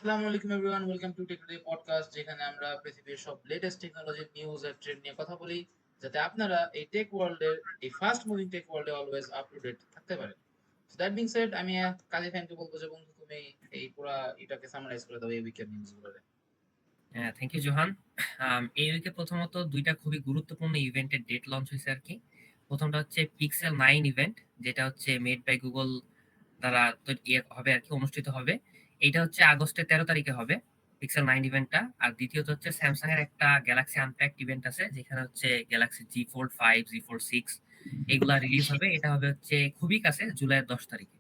আসসালামু আলাইকুম everyone, welcome to Tech Today podcast, যেখানে আমরা পৃথিবীর সব লেটেস্ট টেকনোলজি নিউজ আর ট্রেন্ড নিয়ে কথা বলি, যাতে আপনারা এই টেক ওয়ার্ল্ডের এই ফাস্ট মুভিং টেক ওয়ার্ল্ডে অলওয়েজ আপ টু ডেট থাকতে পারেন। সো দ্যাট বিং সেড, আমি কাজী ফ্যানকে বলবো যে বন্ধু, তুমি এই পুরো এটাকে সামারাইজ করে দাও এই উইকের নিউজগুলোরে। হ্যাঁ, থ্যাংক ইউ জোহান। এই উইকে প্রথমত দুইটা খুবই গুরুত্বপূর্ণ ইভেন্টের ডেট লঞ্চ হয়েছে আর কি। প্রথমটা হচ্ছে পিক্সেল 9 ইভেন্ট, যেটা হচ্ছে মেড বাই গুগল দ্বারা হবে আর কি, অনুষ্ঠিত হবে। এইটা হচ্ছে আগস্টের 13 তারিখে হবে পিক্সেল 9 ইভেন্টটা। আর দ্বিতীয়ত হচ্ছে স্যামসাং এর একটা গ্যালাক্সি আনপ্যাকড ইভেন্ট আছে, যেখানে হচ্ছে গ্যালাক্সি G4 5 G4 6 এগুলা রিলিজ হবে। এটা হবে হচ্ছে খুবই কাছে, জুলাইয়ের 10 তারিখে।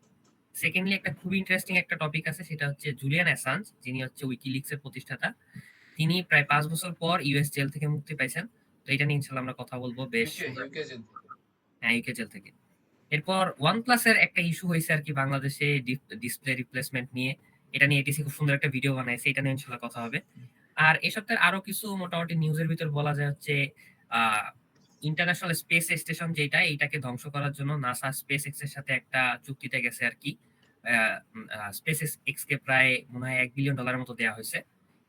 সেকেন্ডলি একটা খুবই ইন্টারেস্টিং একটা টপিক আছে, সেটা হচ্ছে জুলিয়ান অ্যাসাঞ্জ, যিনি হচ্ছে উইকিলিক্স এর প্রতিষ্ঠাতা। তিনি প্রায় 5 বছর পর ইউএস জেল থেকে মুক্তি পাইছেন। তো এটা নিয়ে ইনশাল্লাহ আমরা কথা বলবো বেশ ইউকে সুন্দর। ইউকে জেল থেকে। হ্যাঁ, ইউকে জেল থেকে। এরপর OnePlus এর একটা ইস্যু হয়েছে আর কি বাংলাদেশে, ডিসপ্লে রিপ্লেসমেন্ট নিয়ে। এটা নিয়ে এটিসি খুব সুন্দর একটা ভিডিও বানাইছে, এটা নিয়ে ইনশাল্লাহ কথা হবে। আর এই সপ্তাহের আরো কিছু মোটামুটি নিউজের ভিতর বলা যায় হচ্ছে আহ ইন্টারন্যাশনাল স্পেস স্টেশন যেটা, এইটাকে ধ্বংস করার জন্য নাসা স্পেস এক্স এর সাথে একটা চুক্তিতে গেছে আর কি। স্পেস এক্স কে প্রায় মনে হয় $1 বিলিয়ন মতো দেওয়া হয়েছে।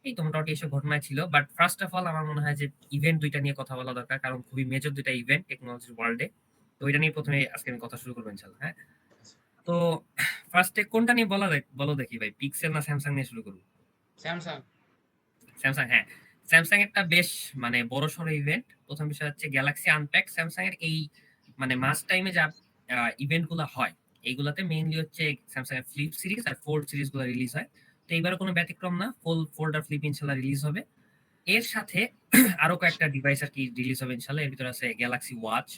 এই তো মোটামুটি এইসব ঘটনা ছিল। বাট ফার্স্ট অফ অল আমার মনে হয় যে ইভেন্ট দুইটা নিয়ে কথা বলা দরকার, কারণ খুবই মেজর দুইটা ইভেন্ট টেকনোলজির ওয়ার্ল্ডে। তো ওইটা নিয়ে প্রথমে আজকে আমি কথা শুরু করবো ইনশাল্লাহ। হ্যাঁ, তো ফার্স্টে কোনটা নিয়ে বলো দেখি ভাই, পিক্সেল না স্যামসাং নিয়ে শুরু করবো? স্যামসাং। স্যামসাং, হ্যাঁ। স্যামসাং একটা বেশ মানে বড়সড় ইভেন্ট। প্রথম বিষয় হচ্ছে গ্যালাক্সি আনপ্যাক। স্যামসাং এর এই মানে মাস টাইমে যা ইভেন্ট গুলা হয়, এইগুলাতে মেইনলি হচ্ছে স্যামসাং এর ফ্লিপ সিরিজ আর ফোল্ড সিরিজ গুলো রিলিজ হয়। তো এইবার কোনো ব্যতিক্রম না, ফোল্ড আর ফ্লিপ ইনশাল্লাহ রিলিজ হবে। এর সাথে আরো কয়েকটা ডিভাইস আর কি রিলিজ হবে ইনশাল্লাহ। এর ভিতরে আছে গ্যালাক্সি ওয়াচ,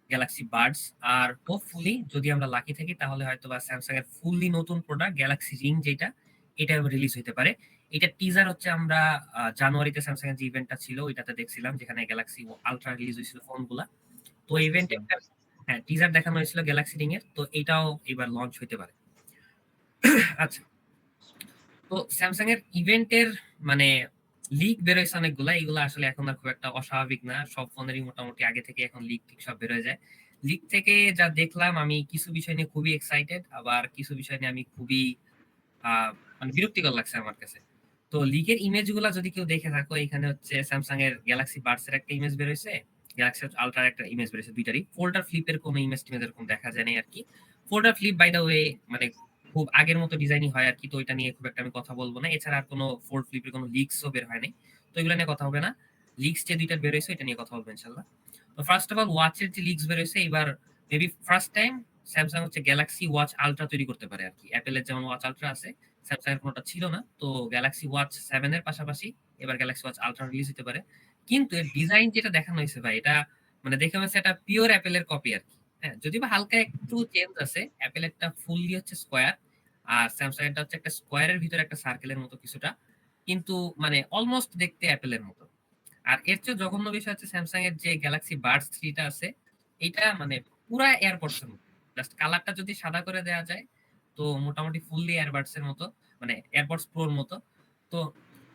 গ্যালাক্সি বাডস, আর হোপফুলি যদি আমরা লাকি থাকি তাহলে হয়তো বা স্যামসাং এর ফুললি নতুন প্রোডাক্ট গ্যালাক্সি রিং, যেটা এটা রিলিজ হতে পারে। এটা টিজার হচ্ছে আমরা জানুয়ারিতে স্যামসাং এর যে ইভেন্টটা ছিল ওইটাতে দেখছিলাম, যেখানে গ্যালাক্সি আলট্রা রিলিজ হয়েছিল ফোনগুলা। তো ইভেন্টে বুঝতেছিলাম। একটা হ্যাঁ টিজার দেখানো হয়েছিল গ্যালাক্সি রিং এর, তো এটাও এবার লঞ্চ হতে পারে। আচ্ছা, তো স্যামসাং এর ইভেন্টের মানে লিক বেরোয়ছে অনেকগুলা, এগুলো আসলে এখন আর খুব একটা অস্বাভাবিক না। সব ফোনেরই মোটামুটি আগে থেকে এখন লিক ঠিক সব বেরোয় যায়। লিক থেকে যা দেখলাম, আমি কিছু বিষয় নিয়ে খুবই এক্সাইটেড, আবার কিছু বিষয় নিয়ে আমি খুবই আহ মানে বিরক্তিকর লাগছে আমার কাছে। তো লিকের ইমেজ গুলা যদি কেউ দেখে থাকো, এখানে হচ্ছে স্যামসাং এর গ্যালাক্সি বাডস এর একটা ইমেজ বেরোইছে, গ্যালাক্সি আলট্রার একটা ইমেজ বেরোইছে, দুইটারই। ফোল্ডার ফ্লিপের কোনো ইমেজ টিমেজ এরকম দেখা যায় না আর কি। Folder flip by the way মানে খুব আগের মতো ডিজাইনই হয় আর কি, তো ওইটা নিয়ে খুব একটা আমি কথা বলবো না। এছাড়া আর কোনো ফোল্ড ফ্লিপের কোনো লিক্সও বের হয় নাই, তো এগুলো নিয়ে কথা হবে না। লিক্স যে দুইটা বের হয়েছে এটা নিয়ে কথা বলবো ইনশাল্লাহ। তো ফার্স্ট অফ অল ওয়াচের যে লিক্স বের হয়েছে, এবার মেবি ফার্স্ট টাইম স্যামসাং হচ্ছে গ্যালাক্সি ওয়াচ আলট্রা তৈরি করতে পারে আর কি। অ্যাপেলের যেমন ওয়াচ আলট্রা আছে, স্যামসাং এর কোনোটা ছিল না। তো গ্যালাক্সি ওয়াচ 7 এর পাশাপাশি এবার গ্যালাক্সি ওয়াচ আলট্রা রিলিজ হতে পারে। কিন্তু এর ডিজাইন যেটা দেখানো হয়েছে ভাই, এটা মানে দেখে হচ্ছে এটা পিওর অ্যাপেলের কপি আর কি। হ্যাঁ, যদিও বা হালকা একটু চেঞ্জ আছে। অ্যাপেলেরটা ফুললি হচ্ছে স্কোয়ার, আর স্যামসাং এরটা হচ্ছে একটা স্কোয়ারের ভিতরে একটা সার্কেলের মতো কিছুটা, কিন্তু মানে অলমোস্ট দেখতে অ্যাপেলের মতো। আর এর চেয়ে জঘন্য বিষয় হচ্ছে স্যামসাং এর যে গ্যালাক্সি বাডস 3 টা আছে, এটা মানে পুরা এয়ারপডস এর মতো। জাস্ট কালারটা যদি সাদা করে দেওয়া যায়, তো মোটামুটি ফুললি এয়ারবাডস এর মতো, মানে এয়ারপডস প্রোর মতো। তো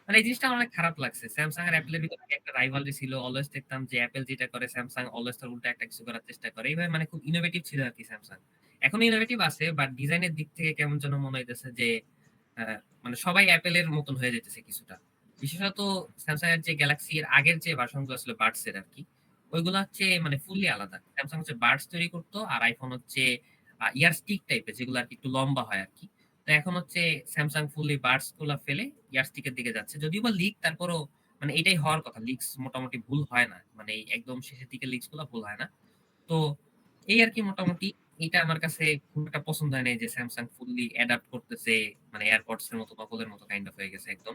মানে এই জিনিসটা আমার অনেক খারাপ লাগছে। স্যামসাং আর অ্যাপেলের ভিতরে আগে একটা রাইভালরি ছিল, অলওয়েজ দেখতাম যে অ্যাপেল যেটা করে স্যামসাং অলওয়েজ তার উল্টা একটা কিছু করার চেষ্টা করে। এইভাবে মানে খুব ইনোভেটিভ ছিল আর কি স্যামসাং। এখন ইনোভেটিভ আছে, বাট ডিজাইনের দিক থেকে কেমন যেন মনে হইতেছে যে মানে সবাই অ্যাপেলের মতন হয়ে যেতেছে কিছুটা। বিশেষত স্যামসাং এর যে গ্যালাক্সি এর আগের যে ভার্সন গুলো ছিল বাডস এর আর কি, ওইগুলো হচ্ছে মানে ফুললি আলাদা। স্যামসাং হচ্ছে বাডস তৈরি করতো, আর আইফোন হচ্ছে ইয়ার স্টিক টাইপের, যেগুলো আর কি একটু লম্বা হয় আর কি। তো এখন হচ্ছে স্যামসাং ফুললি বাডস গুলা ফেলে ইয়ার স্টিকের দিকে যাচ্ছে। যদিও বা লিক, তারপরও মানে এটাই হওয়ার কথা। লিক্স মোটামুটি ভুল হয় না, মানে এই একদম শেষের দিকে লিক্স গুলা ভুল হয় না। তো এই আর কি মোটামুটি। এটা আমার কাছে খুব একটা পছন্দ হয় নাই যে স্যামসাং ফুললি অ্যাডাপ্ট করতেছে, মানে এয়ারপডস এর মতো নকলের মতো কাইন্ড অফ হয়ে গেছে একদম।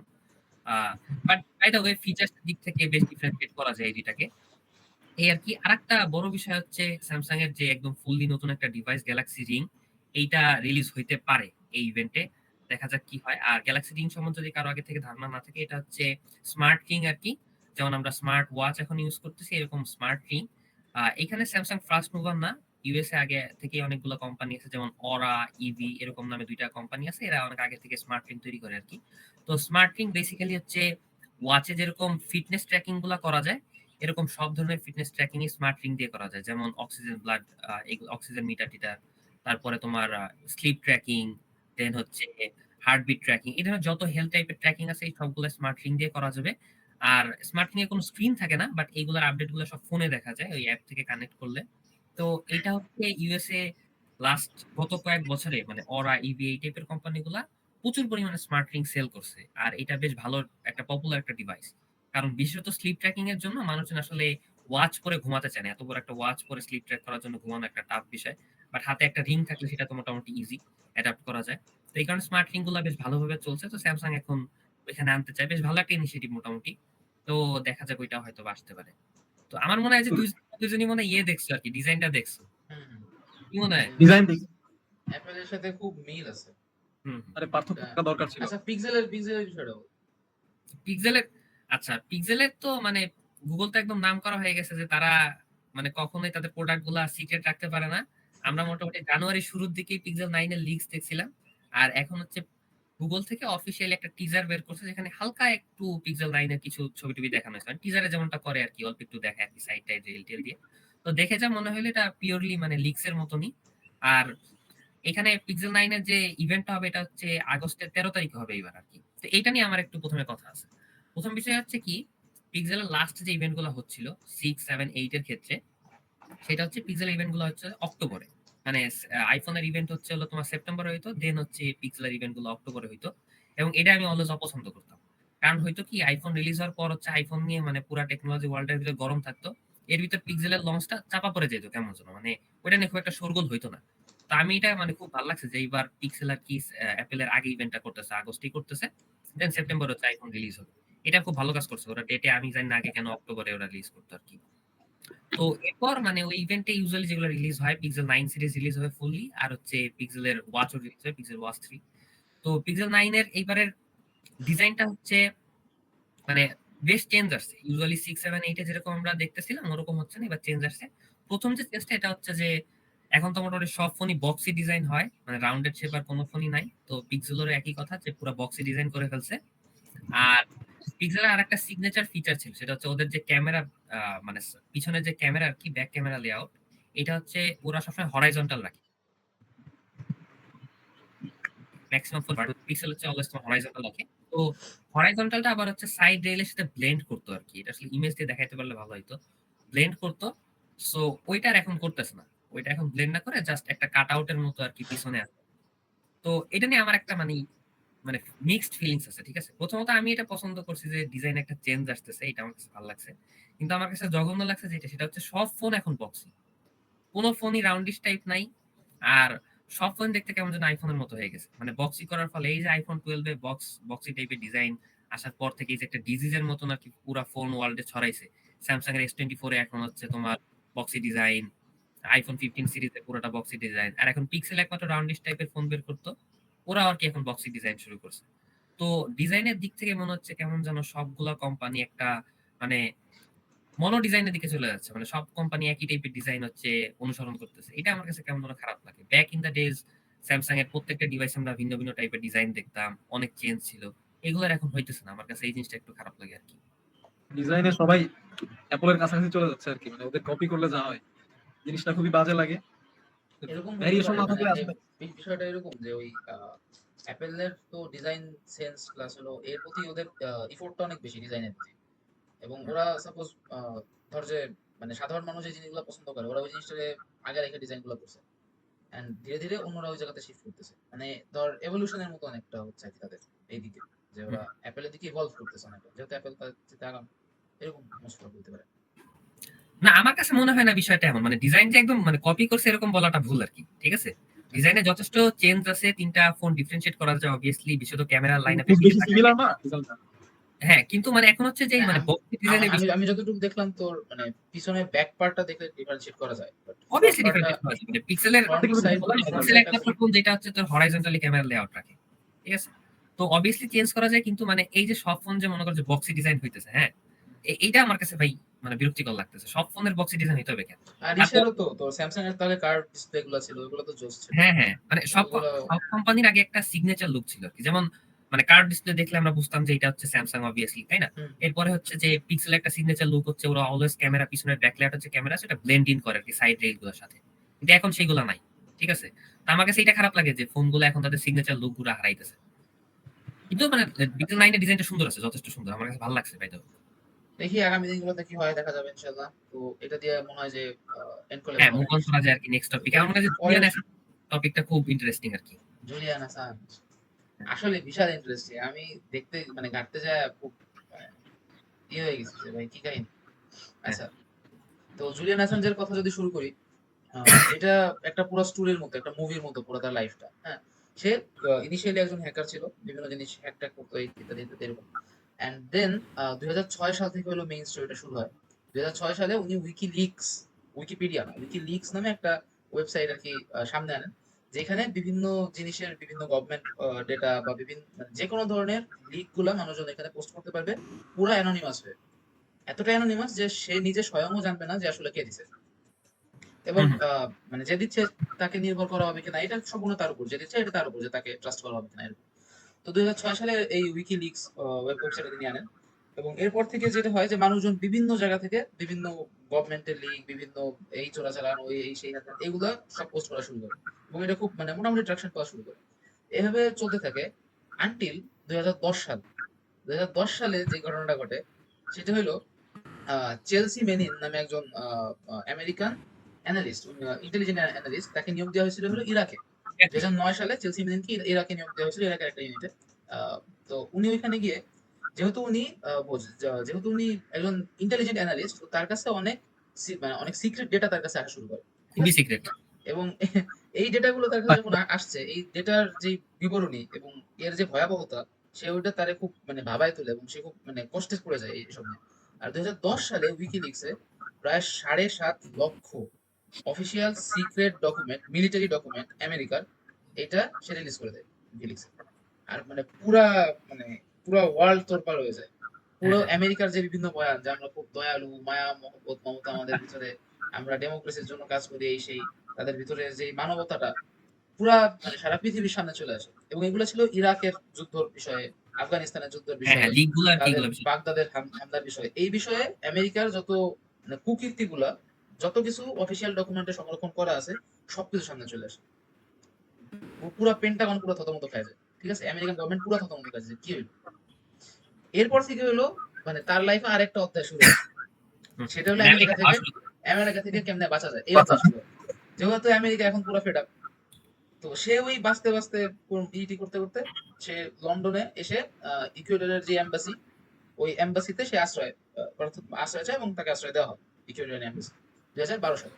But by the way features দিক থেকে বেশ ডিফারেন্সিয়েট করা যায় এই দুইটাকে। এই আর কি। আরেকটা বড় বিষয় হচ্ছে স্যামসাং এর যে একদম ফুললি নতুন একটা ডিভাইস গ্যালাক্সি রিং, এইটা রিলিজ হইতে পারে এই ইভেন্টে। দেখা যাক কি হয়। আর গ্যালাক্সি রিং সম্বন্ধে যদি কারো আগে থেকে ধারণা না থাকে, এটা হচ্ছে স্মার্ট রিং আর কি। যেমন আমরা স্মার্ট ওয়াচ এখন ইউজ করতেছি, এরকম স্মার্ট রিং। এখানে স্যামসাং ফার্স্ট মুভার না। ইউএসএ আগে থেকে অনেকগুলো কোম্পানি আছে, যেমন অরা, ইভি এরকম নামে দুইটা কোম্পানি আছে, এরা অনেক আগে থেকে স্মার্ট রিং তৈরি করে আর কি। তো স্মার্ট রিং বেসিক্যালি হচ্ছে ওয়াচে যেরকম ফিটনেস ট্র্যাকিং গুলা করা যায়, এরকম সব ধরনের ফিটনেস ট্র্যাকিং স্মার্ট রিং দিয়ে করা যায়। যেমন অক্সিজেন ব্লাড, অক্সিজেন মিটার টিটার, তারপরে তোমার স্লিপ ট্র্যাকিং, দেন হচ্ছে হার্টবিট ট্র্যাকিং, এই ধরনের যত হেলথ টাইপের ট্র্যাকিং আছে এই সবগুলো স্মার্ট রিং দিয়ে করা যাবে। আর স্মার্ট রিং এ কোনো স্ক্রিন থাকে না, বাট এইগুলোর আপডেট গুলো সব ফোনে দেখা যায় ওই অ্যাপ থেকে কানেক্ট করলে। তো এটা হচ্ছে ইউএসএ লাস্ট গত কয়েক বছরে মানে ওরা ইভি এই টাইপের কোম্পানিগুলা প্রচুর পরিমাণে স্মার্ট রিং সেল করছে। আর এটা বেশ ভালো একটা পপুলার একটা ডিভাইস। কারণ বিশেষত স্লিপ ট্র্যাকিং এর জন্য মানুষজন আসলে ওয়াচ পরে ঘুমাতে চায় না। এত বড় একটা ওয়াচ পরে স্লিপ ট্র্যাক করার জন্য ঘুমানো একটা টাফ বিষয়। বাট হাতে একটা রিং থাকলে সেটা তো মোটামুটি ইজি অ্যাডাপ্ট করা যায়। তো এই কারণে স্মার্ট রিং গুলা বেশ ভালোভাবে চলছে। তো স্যামসাং এখন ওইখানে আনতে চায়। বেশ ভালো একটা ইনিশিয়েটিভ মোটামুটি। তো দেখা যাক ওইটা হয়তো আসতে পারে। তো আমার মনে হয় যে দুইজনই মনে হয় দেখছো আরকি, ডিজাইনটা দেখছো। হুম, হুম। কি মনে হয়? ডিজাইন দেখি। অ্যাপেলের সাথে খুব মিল আছে। হুম। আরে পার্থক্য থাকা দরকার ছিল। আচ্ছা, পিক্সেলের বিষয়টা বল। পিক্সেলের আচ্ছা, পিক্সেলের তো মানে গুগল তো একদম নাম করা হয়ে গেছে যে তারা মানে কখনোই তাদের প্রোডাক্ট গুলা সিক্রেট রাখতে পারে না। আমরা মোটামুটি জানুয়ারির শুরুর দিকেই পিক্সেল 9 এর লিকস দেখছিলাম। আর এখন হচ্ছে গুগল থেকে অফিসিয়ালি একটা টিজার বের করছে যেখানে হালকা একটু পিক্সেল 9 এর কিছু ছবি-টবি দেখানো হয়েছে। টিজারে যেমনটা করে আরকি, অল্প একটু দেখায় আরকি সাইড-টাইড রিল-টিল দিয়ে। তো দেখে যা মনে হইলো এটা পিওরলি মানে লিকস এর মতনই। আর এখানে পিক্সেল 9 এর যে ইভেন্টটা হবে এটা হচ্ছে আগস্টের 13 তারিখে হবে এবার আরকি। তো এইটা নিয়ে আমার একটু ১ম এ কথা আছে। ১ম বিষয় হচ্ছে কি, পিক্সেলের লাস্ট যে ইভেন্ট গুলো হচ্ছিল 6, 7, 8 এর ক্ষেত্রে, সেটা হচ্ছে পিক্সেলের ইভেন্ট গুলো হচ্ছে অক্টোবরে। মানে আইফোনের ইভেন্ট হচ্ছে হলো তোমার সেপ্টেম্বরে হইতো, দেন হচ্ছে পিক্সেলের ইভেন্ট গুলো অক্টোবরে হইতো। এবং এটা আমি অলওয়েজ অপছন্দ করতাম। কারণ হয়তো কি আইফোন রিলিজ হওয়ার পর হচ্ছে আইফোন নিয়ে মানে পুরা টেকনোলজি ওয়ার্ল্ড এর ভিতরে গরম থাকতো। এর ভিতর পিক্সেলের লঞ্চটা চাপা পড়ে যেত কেমন যেন। মানে ওইটা নিয়ে খুব একটা শোরগোল হইতো না। তো আমি এটা মানে খুব ভালো লাগছে যে এইবার পিক্সেল আর কি অ্যাপেলের আগে ইভেন্টটা করতেছে, আগস্টেই করতেছে। দেন সেপ্টেম্বর হচ্ছে আইফোন রিলিজ হবে। এটা খুব ভালো কাজ করছে। ওরা ডেটে আমি জানি না আগে কেন অক্টোবরে ওরা রিলিজ করতো আরকি। তো এরপর মানে ওই ইভেন্টে ইউজুয়ালি যেগুলো রিলিজ হয় পিক্সেল 9 সিরিজ রিলিজ হবে ফুললি, আর হচ্ছে পিক্সেলের ওয়াচও রিলিজ হয়, পিক্সেল ওয়াচ 3। তো পিক্সেল 9 এর এইবারের ডিজাইনটা হচ্ছে মানে বেশ চেঞ্জ আসছে। ইউজুয়ালি 6, 7, 8 এ যেরকম আমরা দেখতেছিলাম ওরকম হচ্ছে না, এবার চেঞ্জ আসছে। প্রথম যে চেঞ্জটা এটা হচ্ছে যে এখন তো মোটামুটি সব ফোনই বক্সি ডিজাইন হয়, মানে রাউন্ডেড শেপ আর কোনো ফোনই নাই। তো পিক্সেলেরও একই কথা যে পুরো বক্সি ডিজাইন করে ফেলছে। আর পিক্সেলের আরেকটা সিগনেচার ফিচার ছিল, সেটা হচ্ছে ওদের যে ক্যামেরা মানে পিছনে যে ক্যামেরা আর কি, ব্যাক ক্যামেরা লেআউট, এটা হচ্ছে ওরা সবসময় হরাইজন্টাল রাখে। ম্যাক্সিমাম ফোন পিক্সেল হচ্ছে অলওয়েজ তোমার হরাইজন্টাল রাখে। তো হরাইজন্টালটা আবার হচ্ছে সাইড রেলের সাথে ব্লেন্ড করতো আর কি। এটা আসলে ইমেজ দিয়ে দেখাইতে পারলে ভালো হইতো। ব্লেন্ড করতো। সো ওইটা আর এখন করতেছে না। ওইটা এখন ব্লেন্ড না করে জাস্ট একটা কাট আউটের মতো আর কি পিছনে আছে। তো এটা নিয়ে আমার একটা মানে মিক্সড ফিলিংস আছে, ঠিক আছে? প্রথমত আমি এটা পছন্দ করছি যে ডিজাইন একটা চেঞ্জ আসতেছে, এটা আমার কাছে ভালো লাগছে। কিন্তু আমার কাছে জঘন্য লাগছে যেটা, সেটা হচ্ছে সব ফোন এখন বক্সি। কোন ফোনই রাউন্ডিশ টাইপ নাই। আর সব ফোন দেখতে কেমন যেন আইফোনের মতো হয়ে গেছে। মানে বক্সি করার ফলে এই যে আইফোন 12 এ বক্সি টাইপের ডিজাইন আসার পর থেকে এই যে একটা ডিজিজের মতন আরকি পুরা ফোন ওয়ার্ল্ডে ছড়াইছে। স্যামসাং এর S24 এ এখন হচ্ছে তোমার বক্সি ডিজাইন, আইফোন 15 সিরিজে পুরোটা বক্সি ডিজাইন। আর এখন পিক্সেল একমাত্র রাউন্ডিশ টাইপের ফোন বের করতো। ওরা আর কি এখন বক্সি ডিজাইন শুরু করছে। তো ডিজাইনের দিক থেকে মনে হচ্ছে কেমন যেন সবগুলা কোম্পানি একটা মানে মনো ডিজাইনের দিকে চলে যাচ্ছে। মানে সব কোম্পানি একই টাইপের ডিজাইন হচ্ছে অনুসরণ করতেছে। এটা আমার কাছে কেমন যেন খারাপ লাগে। Back in the days Samsung এর প্রত্যেকটা ডিভাইসে আমরা ভিন্ন, ভিন্ন টাইপের ডিজাইন দেখতাম। অনেক চেঞ্জ ছিল। এগুলোর এখন হইতেছে না। আমার কাছে এই জিনিসটা একটু খারাপ লাগে আরকি। ডিজাইনে সবাই অ্যাপলের কাছাকাছি চলে যাচ্ছে আরকি। মানে ওদের কপি করলে যা হয়। জিনিসটা খুবই বাজে লাগে। এরকম হতে ভ্যারিয়েশন পারে না মানে থাকলে আসলে বিষয়টা এরকম যে ওই অ্যাপেলের তো ডিজাইন সেন্স প্লাস হলো এর প্রতি ওদের ইফোর্টটা অনেক বেশি ডিজাইনের প্রতি। এবং ওরা সাপোজ ধর যে মানে সাধারণ মানুষ যে জিনিসগুলো পছন্দ করে ওরা ওই জিনিসটাকে আগে রেখে ডিজাইনগুলো করছে। এন্ড ধীরে ধীরে অন্যরা ওই জায়গাতে শিফট করতেছে। মানে ধর এভলিউশনের মতো অনেকটা হচ্ছে আর কি তাদের এই দিকে, যে ওরা অ্যাপেলের দিকে ইভলভ করতেছে অনেকটা, যেহেতু অ্যাপেল তাদের চেয়ে আগাম, এরকম মোস্ট প্রবাবলি হতে পারে। না, আমার কাছে মনে হয় না বিষয়টা এমন। মানে ডিজাইন যে একদম মানে কপি করছে এরকম বলাটা ভুল আরকি। ঠিক আছে? ডিজাইনে যথেষ্ট চেঞ্জ আছে। ৩ টা ফোন ডিফারেনশিয়েট করা যায় obviously, বিশেষত ক্যামেরা লাইনআপের খুব দিকে বেশি তাকাইলে। সিমিলার না ডিজাইনটা। হ্যাঁ, কিন্তু মানে এখন হচ্ছে যে হ্যাঁ, মানে বক্সি ডিজাইনের আমি বিষয় আমি যতটুকু দেখলাম তোর মানে পিছনে ব্যাক পার্টটা দেখলে ডিফারেন্সিয়েট করা যায়, বাট ফ্রন্ট obviously পার্টটা, ডিফারেনশিয়েট করা যায়। মানে পিক্সেলের ফ্রন্ট সাইড ফ্রন্ট পিক্সেল সাইডটা একমাত্র ফোন যেটা হচ্ছে তোর হরাইজন্টালি ক্যামেরা লেআউট রাখে। ঠিক আছে? তো obviously চেঞ্জ করা যায়, কিন্তু মানে এই যে সব ফোন যে মনে কর যে বক্সি ডিজাইন হইতেছে, হ্যাঁ? এইটা আমার কাছে ভাই মানে বিরক্তিকর লাগতেছে। সব ফোনের বক্সি ডিজাইন হইতে হবে কেন? আর তারপর ইসেরও তো তোর স্যামসাং এর তাহলে কার্ভ ডিসপ্লে গুলো ছিল, ওগুলো তো জোস ছিল। হ্যাঁ, হ্যাঁ। মানে ওগুলো সব কোম্পানির আগে একটা সিগনেচার লুক ছিল আরকি। যেমন মানে কার্ভ ডিসপ্লে দেখলে আমরা বুঝতাম যে এটা হচ্ছে স্যামসাং obviously, তাই না? হুম, এরপরে হচ্ছে যে পিক্সেল একটা সিগনেচার লুক হচ্ছে ওরা অলওয়েজ ক্যামেরা পিছনের ব্যাকলাইট হচ্ছে ক্যামেরা সেটা ব্লেন্ড ইন করে আরকি সাইড রেল গুলোর সাথে। কিন্তু এখন সেগুলো নাই। ঠিক আছে? তো আমার কাছে এটা খারাপ লাগে যে ফোনগুলো এখন তাদের সিগনেচার লুক গুলো হারাইতেছে। কিন্তু মানে বিটল 9 এর ডিজাইনটা সুন্দর আছে, যথেষ্ট সুন্দর, আমার কাছে ভালো লাগছে ভাই। তো দেখি আগামী দিনগুলোতে কি হয়, দেখা যাবে ইনশাআল্লাহ। তো এটা দিয়ে মনে হয় যে এন্ড করলে হ্যাঁ, ভালো মুভ হয়। অন করা যায় আর কি নেক্সট তো টপিক। এর আমার কাছে পরের জুলিয়ান টপিকটা খুব ইন্টারেস্টিং আর কি। জুলিয়ান আসাঞ্জ আসলে বিশাল ইন্টারেস্টিং। আমি দেখতে মানে ঘাটতে যায় খুব মানে ইয়ে হয়ে গেছি যে ভাই কি কাহিনী। হ্যাঁ, আচ্ছা, তো জুলিয়ান আসাঞ্জের কথা যদি শুরু করি, এটা একটা পুরো স্টোরির মতো, একটা মুভির মতো পুরো তার লাইফটা। হ্যাঁ, সে ইনিশিয়ালি একজন হ্যাকার ছিল, বিভিন্ন জিনিস হ্যাক ট্যাক করতো ইত্যাদি ইত্যাদি এরকম। অ্যান্ড দেন 2006 সাল থেকে হলো মেইন স্টোরিটা শুরু হয়। 2006 সালে উনি উইকিলিক্স, উইকিপিডিয়া না উইকিলিক্স নামে একটা ওয়েবসাইট আর কি সামনে আনেন, যেখানে বিভিন্ন জিনিসের বিভিন্ন গভর্নমেন্ট ডেটা বা বিভিন্ন মানে যে কোনো ধরনের লিক গুলা মানুষজন এখানে পোস্ট করতে পারবে, পুরো অ্যানোনিমাস হয়ে। এতটা অ্যানোনিমাস যে সে নিজে স্বয়ংও জানবে না যে আসলে কে দিছে। এবং হুম, হুম, মানে যে দিচ্ছে তাকে নির্ভর করা হবে কিনা এটা সম্পূর্ণ তার উপর, যে দিচ্ছে এটা তার উপর যে তাকে ট্রাস্ট করা হবে কিনা এরকম। তো 2006 সালে এই উইকিলিক্স ওয়েবসাইটে তিনি আনেন, এবং এরপর থেকে যেটা হয় যে মানুষজন বিভিন্ন জায়গা থেকে বিভিন্ন গভর্নমেন্টের লিগ, বিভিন্ন এই চোরাচালান ওই এই সেই হাতে এগুলা সব পোস্ট করা শুরু করে, এবং এটা খুব মানে মোটামুটি ট্রাকশন পাওয়া শুরু করে। এভাবে চলতে থাকে আনটিল 2010 সাল। 2010 সালে যে ঘটনাটা ঘটে সেটা হলো চেলসি মেনিন নামে একজন আমেরিকান অ্যানালিস্ট, ইন্টেলিজেন্ট অ্যানালিস্ট, তাকে নিয়োগ দেওয়া হয়েছিল হলো ইরাকে। ঠিক আছে। 2009 সালে চেলসি মেনিনকে ইরাকে নিয়োগ দেওয়া হয়েছিল, ইরাকের একটা ইউনিটে। তো উনি ওইখানে গিয়ে, যেহেতু উনি যেহেতু উনি একজন ইন্টেলিজেন্ট অ্যানালিস্ট, তার কাছে অনেক মানে অনেক সিক্রেট ডেটা তার কাছে আসা শুরু করে, ঠিক খুবই আছে? সিক্রেট। এবং এই ডেটাগুলো তার কাছে যখন আসছে, এই ডেটার যে বিবরণী এবং এর যে ভয়াবহতা, সে ওইটা তারে খুব মানে ভাবায় তোলে, এবং সে খুব মানে কষ্টে পড়ে যায় এইসব নিয়ে। আর 2010 সালে উইকিলিক্সে প্রায় 7.5 লক্ষ official secret document, military document আমেরিকার, এটা সে রিলিজ করে দেয় উইকিলিক্সে। আর মানে পুরা মানে পুরা ওয়ার্ল্ড তোলপাড় হয়ে যায়। হ্যাঁ, পুরো হ্যাঁ। আমেরিকার যে বিভিন্ন বয়ান যে আমরা খুব দয়ালু, মায়া মহব্বত মমতা আমাদের ভিতরে, আমরা ডেমোক্রেসির জন্য কাজ করি এই সেই, তাদের ভিতরে যে মানবতাটা পুরা মানে সারা পৃথিবীর সামনে চলে আসে। এবং এগুলো ছিল ইরাকের যুদ্ধের বিষয়ে, আফগানিস্তানের যুদ্ধের হ্যাঁ, বিষয়ে, হ্যাঁ, লিগ গুলো আর কি তাদের এগুলো বেশি। বাগদাদের হামলার বিষয়ে, এই বিষয়ে আমেরিকার যত মানে কুকীর্তিগুলা, যত কিছু অফিসিয়াল ডকুমেন্টে সংরক্ষণ করা আছে, সবকিছু সামনে চলে আসে। পুরা পেন্টাগন পুরো থতমত খায় যায়, ঠিক আছে? আমেরিকান গভর্নমেন্ট পুরো থতমত খায় যায়, কি হইলো? এরপর থেকে হলো মানে তার লাইফে আরেকটা অধ্যায় শুরু হয়, হুম। সেটা হলো মানে আমেরিকা আমেরিকা থেকে, পাওয়া শুরু করে। কেমনে বাঁচা যায় এই অধ্যায় শুরু হয়। যেহেতু আমেরিকা এখন পুরো ফেড আপ, তো সে ওই বাঁচতে বাঁচতে ইটি করতে করতে সে লন্ডনে এসে ইকুয়েডরের যে এম্বাসি, ওই এম্বাসিতে সে আশ্রয় চায়, এবং তাকে আশ্রয় দেওয়া হয় ইকুয়েডরিয়ান এম্বাসি 2012 সালে।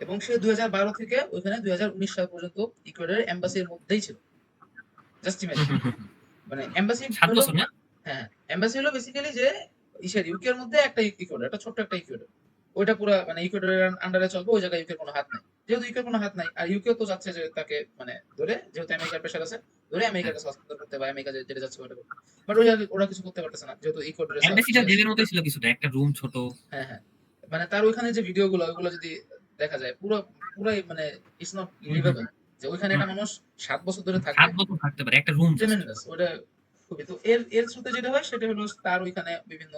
এবং সে 2012 থেকে ওইখানে 2019 সাল পর্যন্ত ইকুয়েডরের এম্বাসির মধ্যেই ছিল। জাস্ট হুম, ইমাজিন, হুম, হুম, হুম। মানে এম্বাসি 7 হলো, বছর না? হ্যাঁ, এম্বাসি হলো বেসিক্যালি যে ইসের ইউকে এর মধ্যে একটা ইকুয়েডর, একটা ছোট্ট একটা ইকুয়েডর। ওইটা পুরো মানে ইকুয়েডরের আন্ডারে চলবে, ওই জায়গায় ইউকের কোনো হাত নাই। যেহেতু ইউকের কোনো হাত নাই, আর ইউকেও তো চাচ্ছে যে তাকে মানে ধরে, যেহেতু আমেরিকার প্রেশার আছে, ধরে আমেরিকার হ্যাঁ। কাছে হস্তান্তর করতে বা আমেরিকা যেটা যাচ্ছে ওটা করতে। বাট ওই ওরা কিছু করতে পারতেছে না, যেহেতু ইকুয়েডরের এমবাসিটা জেলের মতোই ছিল কিছুটা, একটা রুম ছোট। হ্যাঁ, হ্যাঁ। মানে তার ওইখানে যে ভিডিও গুলো ওইগুলো যদি দেখা যায়, পুরাই মানে it's not hmm, hmm, liveable, যে ওইখানে হুম। একটা মানুষ 7 বছর ধরে থাকবে। 7 বছর থাকতে পারে একটা রুম জাস্ট। ট্রেমেন্ডাস ওটা খুবই। তো এর এর থ্রুতে যেটা হয় সেটা হলো তার ওইখানে বিভিন্ন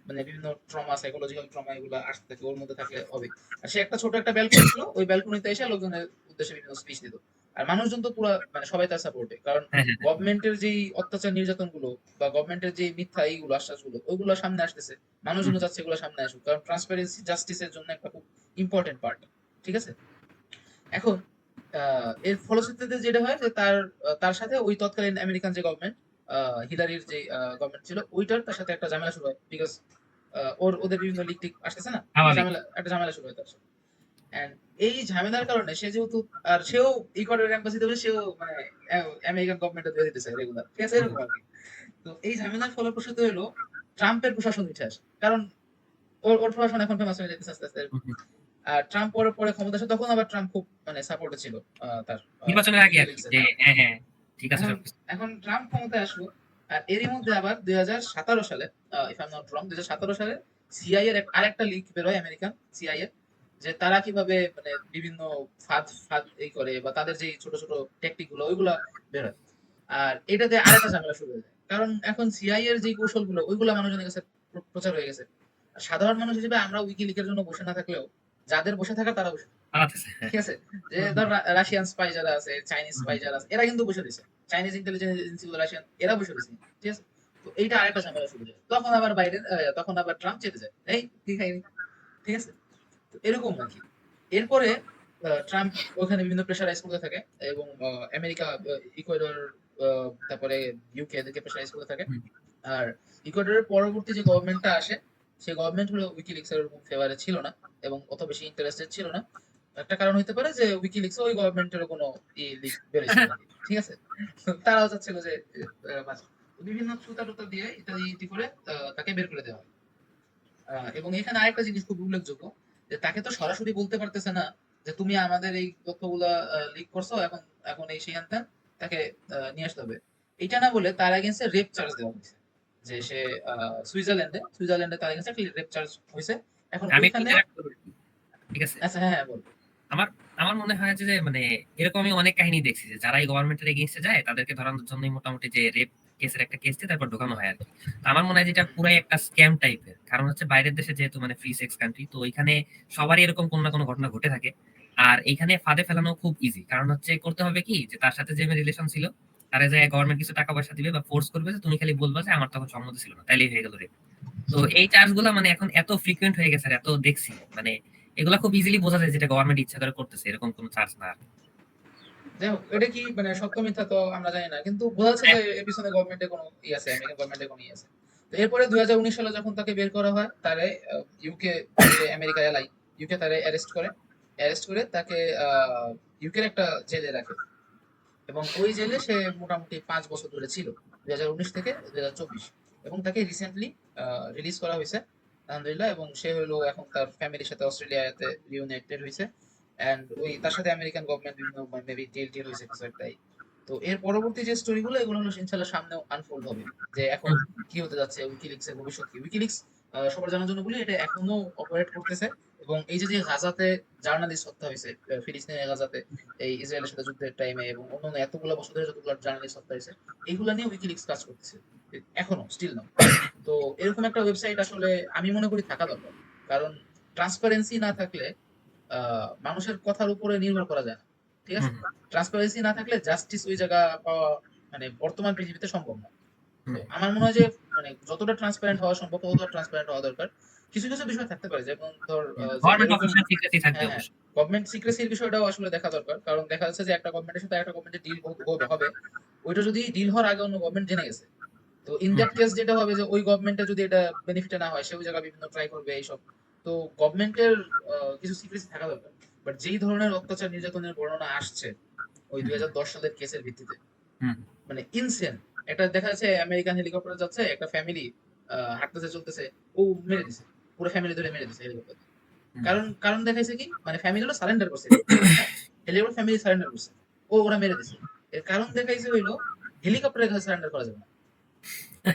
মানে বিভিন্ন ট্রমা, সাইকোলজিক্যাল ট্রমা এগুলো আসতে থাকে, ওর মধ্যে থাকলে হবে। আর সে একটা ছোট একটা ব্যালকনি ছিল, ওই ব্যালকনিতে এসে লোকজনের উদ্দেশ্যে বিভিন্ন স্পিচ দিত। আর মানুষজন তো পুরো মানে সবাই তার সাপোর্টে, কারণ হ্যাঁ, হ্যাঁ, হ্যাঁ। গভর্নমেন্টের যেই অত্যাচার নির্যাতন গুলো বা গভর্নমেন্টের যে মিথ্যা এইগুলো আশ্বাস গুলো ওইগুলো সামনে আসতেছে, হুম, মানুষজন চাচ্ছে এগুলো সামনে আসুক, কারণ ট্রান্সপারেন্সি জাস্টিসের জন্য একটা খুব ইম্পর্টেন্ট পার্ট, ঠিক আছে? এখন এর ফলশ্রুতিতে যেটা হয় যে তার সাথে ওই তৎকালীন আমেরিকান যে গভর্নমেন্ট, হিলারির যে গভর্নমেন্ট ছিল, ওইটার তার সাথে একটা ঝামেলা শুরু হয়, বিকজ ওদের বিভিন্ন লিক টিক আসতেছে না, স্বাভাবিক। একটা ঝামেলা শুরু হয় তার সাথে। And এই ঝামেলার কারণে সে যেহেতু, আর সেও ইকুয়েডর এম্বাসিতে বসে সেও মানে আমেরিকান গভর্নমেন্টে ধরে দিতেছে রেগুলার, ঠিক আছে, হুম, এরকম আর কি। তো এই ঝামেলার ফলপ্রসূ হলো ট্রাম্পের প্রশাসন উঠে আসে, কারণ ওর প্রশাসন এখন ফেমাস হয়ে যেতেছে আস্তে আস্তে এরকম। হুম, হুম। আর ট্রাম্প পরে পরে ক্ষমতা আসে, তখন আবার ট্রাম্প খুব মানে সাপোর্টে ছিল তার নির্বাচনের আগে আর কি, উইকিলিক্সের। যে হ্যাঁ, হ্যাঁ, হ্যাঁ, ঠিক আছে এখন সবকিছু। এখন ট্রাম্প ক্ষমতায় আসলো, আর এরই মধ্যে আবার 2017 সালে, if I am not wrong, 2017 সালে সিআইএ এর আরেকটা লিক বের হয়, আমেরিকান সিআইএ, যে তারা কিভাবে মানে বিভিন্ন ফাঁদ ফাঁদ এই করে, বা তাদের যে ছোট ছোট টেকনিক গুলো ওইগুলা বের হয়। আর এটাতে আরেকটা ঝামেলা শুরু হয়ে যায়, কারণ এখন সিআইএ এর যে কৌশল গুলো ওইগুলা মানুষজনের কাছে প্রচার হয়ে গেছে। আর সাধারণ মানুষ হিসেবে আমরা উইকিলিকের জন্য বসে না থাকলেও, যাদের বসে থাকার তারা বসে থাকে, আচ্ছা, হ্যাঁ। ঠিক আছে? যে হুম, ধর হুম, রাশিয়ান স্পাই যারা আছে, চাইনিজ হুম, স্পাই হুম। যারা আছে, এরা কিন্তু বসে দিছে। চাইনিজ ইন্টেলিজেন্স এজেন্সি গুলো, রাশিয়ান, এরা বসে রয়েছে, ঠিক আছে। তো এইটা আরেকটা ঝামেলা শুরু হয়। তখন আবার বাইডেন, তখন আবার ট্রাম্প চেতে যায়, এই কি খাইনি, ঠিক আছে। তো এরকম আর কি। এরপরে ট্রাম্প ওখানে বিভিন্ন প্রেশারাইজ করতে থাকে, এবং আমেরিকা, ইকুয়েডর, তারপরে ইউকে এদেরকে প্রেশারাইজ করতে থাকে। হুম। আর ইকুয়েডরের পরবর্তী যে গভর্নমেন্টটা আসে, সেই গভর্নমেন্ট হলো উইকিলিক্স এর ওরকম ফেভারে ছিল না, এবং অত বেশি ইন্টারেস্টেড ছিল না। একটা কারণ হতে পারে যে উইকিলিক্স ওই গভর্নমেন্টের কোনো লিক বেরোছিল না, ঠিক আছে। তো তারাও চাচ্ছিল যে বিভিন্ন ছুতা টুতা দিয়ে ইত্যাদি ইত্যাদি করে তাকে বের করে দেওয়া হয়। এবং এখানে আরেকটা জিনিস খুব উল্লেখযোগ্য, যে তাকে তো সরাসরি বলতে পারতেছে না যে তুমি আমাদের এই তথ্যগুলা লিক করছো, এখন এখন এই সেই হ্যান ত্যান, তাকে নিয়ে আসতে হবে। এটা না বলে তার এগেইনস্টে রেপ চার্জ দেওয়া হয়েছে, যে সে সুইজারল্যান্ডে তার এগেইনস্টে রেপ চার্জ হয়েছে। এখন আমি ওইখানে, interact করবো। ঠিক আছে, আচ্ছা হ্যাঁ হ্যাঁ বল। আমার আমার মনে হয় যে মানে এরকম আমি অনেক কাহিনী দেখছি যে যারা এই গভর্নমেন্টের এগেইনস্টে যায় তাদেরকে ধরানোর জন্য মোটামুটি যে রেপ কেসের একটা কেস দিয়ে তারপর ঢোকানো হয় আর কি। তো আমার মনে হয় যেটা পুরাই একটা স্ক্যাম টাইপের, কারণ হচ্ছে বাইরের দেশে যেহেতু মানে ফ্রি সেক্স কান্ট্রি, তো ওইখানে সবারই এরকম কোনো না কোনো ঘটনা ঘটে থাকে। আর এইখানে ফাঁদে ফেলানো খুব ইজি, কারণ হচ্ছে করতে হবে কি যে তার সাথে যে রিলেশন ছিল তারা যে গভর্নমেন্ট কিছু টাকা পয়সা দিবে বা ফোর্স করবে যে তুমি খালি বলবা যে আমার তখন সম্মতি ছিল না, তাইলেই হয়ে গেল রেপ। তো এই চার্জ গুলা মানে এখন এত ফ্রিকুয়েন্ট হয়ে গেছে আর এত দেখছি, মানে এগুলা খুব ইজিলি বোঝা যায় যেটা গভর্নমেন্ট ইচ্ছা করে করতেছে, এরকম কোনো চার্জ না আর কি। যাই হোক, এটা কি মানে সত্য মিথ্যা তো আমরা জানি না, কিন্তু বোঝা যাচ্ছে যে এর পিছনে গভর্নমেন্টের কোনো ই আছে, আমেরিকান গভর্নমেন্টের কোনো ই আছে। তো এরপরে 2019 সালে যখন তাকে বের করা হয়, তারে ইউকে, যে আমেরিকা এলাই, ইউকে তারে অ্যারেস্ট করে তাকে ইউকের একটা জেলে রাখে, এবং ওই জেলে সে মোটামুটি 5 বছর ধরে ছিল, 2019 থেকে 2024। এবং তাকে রিসেন্টলি রিলিজ করা হয়েছে, আলহামদুলিল্লাহ। এবং সে হলো এখন তার ফ্যামিলির সাথে অস্ট্রেলিয়াতে রিউনাইটেড হয়েছে, এন্ড ওই তার সাথে আমেরিকান গভর্নমেন্ট বিভিন্ন মেবি ডিল হয়েছে কিছু একটাই। তো এর পরবর্তী যে স্টোরিগুলো, এগুলো হলো ইনশাআল্লাহ সামনেও আনফোল্ড হবে, যে এখন হুম, কি হতে যাচ্ছে, উইকিলিক্স এর ভবিষ্যৎ কি। উইকিলিক্স সবার জানার জন্য বলি, এটা এখনো অপারেট করতেছে। এবং এই যে যে গাজাতে জার্নালিস্ট হত্যা হয়েছে, ফিলিস্তিনের গাজাতে এই ইসরায়েলের সাথে যুদ্ধের টাইমে, এবং অন্যান্য এতগুলো বছর ধরে যতগুলো জার্নালিস্ট হত্যা হয়েছে, এইগুলা নিয়ে উইকিলিক্স কাজ করতেছে এখনো, স্টিল নাও। তো এরকম একটা ওয়েবসাইট আসলে আমি মনে করি থাকা দরকার, কারণ ট্রান্সপারেন্সি না থাকলে মানুষের কথার উপরে নির্ভর করা যায় না, ঠিক আছে। হুম, ট্রান্সপারেন্সি না থাকলে জাস্টিস ওই জায়গা পাওয়া মানে বর্তমান পৃথিবীতে সম্ভব না। তো হুম। আমার মনে হয় যে মানে যতটা ট্রান্সপারেন্ট হওয়া সম্ভব ততটা ট্রান্সপারেন্ট হওয়া দরকার। কিছু কিছু বিষয় থাকতে পারে, যেমন ধর যে গভর্নমেন্ট এরকম, অফিসিয়াল সিক্রেসি থাকবে হ্যাঁ হ্যাঁ, অবশ্যই। গভর্নমেন্ট সিক্রেসির বিষয়টাও আসলে দেখা দরকার, কারণ দেখা যাচ্ছে যে একটা গভর্নমেন্টের সাথে একটা গভর্নমেন্টের ডিল হবে, ওইটা যদি ডিল হওয়ার আগে অন্য গভর্নমেন্ট জেনে গেছে, তো ইন হুম, দ্যাট কেস যেটা হবে যে ওই গভর্নমেন্টে যদি এটা বেনিফিটে না হয়, সে ওই জায়গা বিভিন্ন ট্রাই করবে এইসব। তো গভর্নমেন্টের কিছু সিক্রেসি থাকা দরকার। বাট যেই ধরনের অত্যাচার নির্যাতনের বর্ণনা আসছে ওই হুম, 2010 সালের কেসের ভিত্তিতে, হুম, মানে ইনসেন। একটা দেখা যাচ্ছে আমেরিকান হেলিকপ্টারে যাচ্ছে একটা ফ্যামিলি, হাঁটতেছে চলতেছে, ও মেরে দিছে, পুরো ফ্যামিলি ধরে মেরে দিছে হেলিকপ্টার। হুম। কারণ কারণ দেখাইছে কি, মানে ফ্যামিলিগুলো সারেন্ডার করছে হেলিকপ্টারে, হ্যাঁ, হেলিকপ্টার ফ্যামিলি সারেন্ডার করছে, ওরা মেরে দিছে। এর কারণ দেখাইছে হইলো হেলিকপ্টারের কাছে সারেন্ডার করা যাবে না।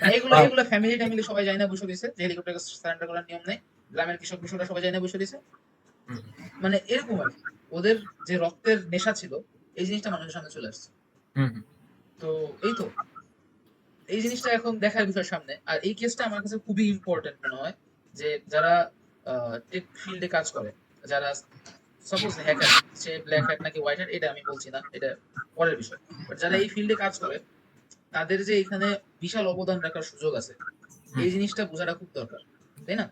মানে এগুলো আহ, এগুলো ফ্যামিলি ট্যামিলি সবাই যায় না, বসে দিছে যে হেলিকপ্টার সারেন্ডার করার নিয়ম নেই, গ্রামের কৃষক কৃষকরা সবাই যায় না, বসে দিছে। হুম, মানে এরকম আর কি। ওদের যে রক্তের নেশা ছিল, এই জিনিসটা মানুষের সামনে চলে আসছে। হুম, হুম, তো এই তো, এই জিনিসটা এখন দেখার বিষয় সামনে। আর এই কেসটা আমার কাছে খুবই ইম্পর্টেন্ট মনে হয়, যে যারা টেক ফিল্ডে কাজ করে, যারা সাপোজ হ্যাকার, সে ব্ল্যাক হ্যাট নাকি হোয়াইট হ্যাট এটা আমি বলছি না, এটা পরের বিষয়। বাট যারা এই ফিল্ডে কাজ করে, তাদের যে এখানে বিশাল অবদান রাখার সুযোগ আছে, হুম, এই জিনিসটা বোঝাটা খুব দরকার, তাই না?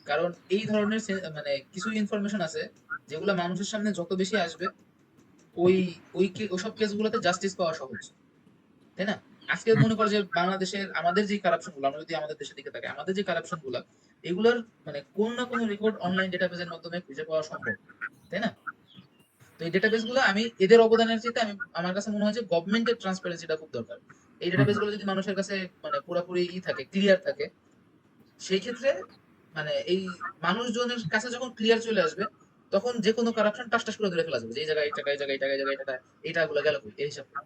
কারণ এই ধরনের মানে কিছু ইনফরমেশন আছে, যেগুলো মানুষের সামনে যত বেশি আসবে, ওই ওইসব কেসগুলোতে জাস্টিস পাওয়া সহজ, তাই না? আজকে হুম, মনে করো যে বাংলাদেশের আমাদের যে কারাপশন গুলো, আমরা যদি আমাদের দেশের দিকে তাকাই, আমাদের যে কারাপশন গুলা, এগুলোর মানে কোন না কোন রেকর্ড অনলাইন ডেটাবেজের মাধ্যমে খুঁজে পাওয়া সম্ভব, তাই না? তো এই ডেটাবেস গুলো, আমি এদের অবদানের চাইতে আমি, আমার কাছে মনে হয় যে গভর্নমেন্টের ট্রান্সপারেন্সিটা খুব দরকার। এই হুম, ডেটাবেস গুলো যদি মানুষের কাছে মানে পুরোপুরি ই থাকে, ক্লিয়ার থাকে, সেই ক্ষেত্রে মানে এই মানুষজনের কাছে যখন ক্লিয়ার চলে আসবে, তখন যে কোনো কারাপশন টাস টাস করে ধরে ফেলা যাবে, যে এই জায়গায় এই টাকা, এই জায়গায় এই টাকা, এই জায়গায় এই টাকা, এই টাকাগুলো গেল কই, এই হিসাব করে।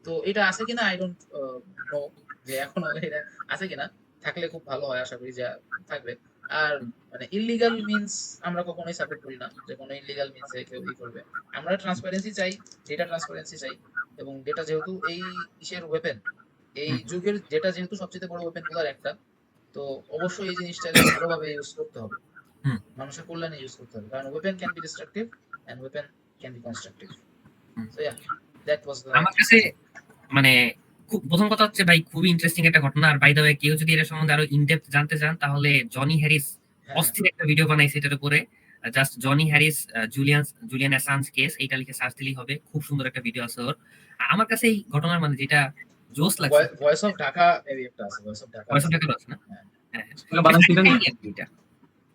তো এটা আছে কিনা আই ডোন্ট নো, যে এখনো এটা আছে কিনা। থাকলে খুব ভালো হয়, আশা করি যে থাকবে। আর মানে ইললিগাল মিনস আমরা কখনোই সাপোর্ট করি না, যে কোনো ইললিগাল মিনসে কেউ ই করবে। আমরা ট্রান্সপারেন্সি চাই, ডেটা ট্রান্সপারেন্সি চাই। এবং ডেটা যেহেতু এই ইসের ওয়েপেন, এই হুম, যুগের ডেটা যেহেতু সবচেয়ে বড় ওয়েপেন গুলার একটা, তো অবশ্যই এই জিনিসটাকে ভালোভাবে ইউজ করতে হবে, হুম, মানুষের কল্যাণে ইউজ করতে হবে, কারণ weapon can be destructive and weapon can be constructive. Hmm. So yeah, that was the আমার কাছে মানে প্রথম কথা হচ্ছে ভাই খুবই ইন্টারেস্টিং একটা ঘটনা। আর বাই দ্য ওয়ে কেউ যদি এর সম্বন্ধে আরো ইনডেপথ জানতে চান তাহলে জনি হ্যারিস হ্যাঁ অস্থির একটা ভিডিও বানাইছে এটার উপরে। Just Johnny Harris Julian Assange case এইটা লিখে সার্চ দিলেই হবে। খুব সুন্দর একটা ভিডিও আছে ওর। আমার কাছে এই ঘটনার মানে যেটা জোস লাগছে, ভয়েস অফ ঢাকা মেবি একটা আছে, voice of Dhaka voice of আছে। ঢাকা আছে না? হ্যাঁ হ্যাঁ, এটা বানাইছি এটা নিয়ে। এটা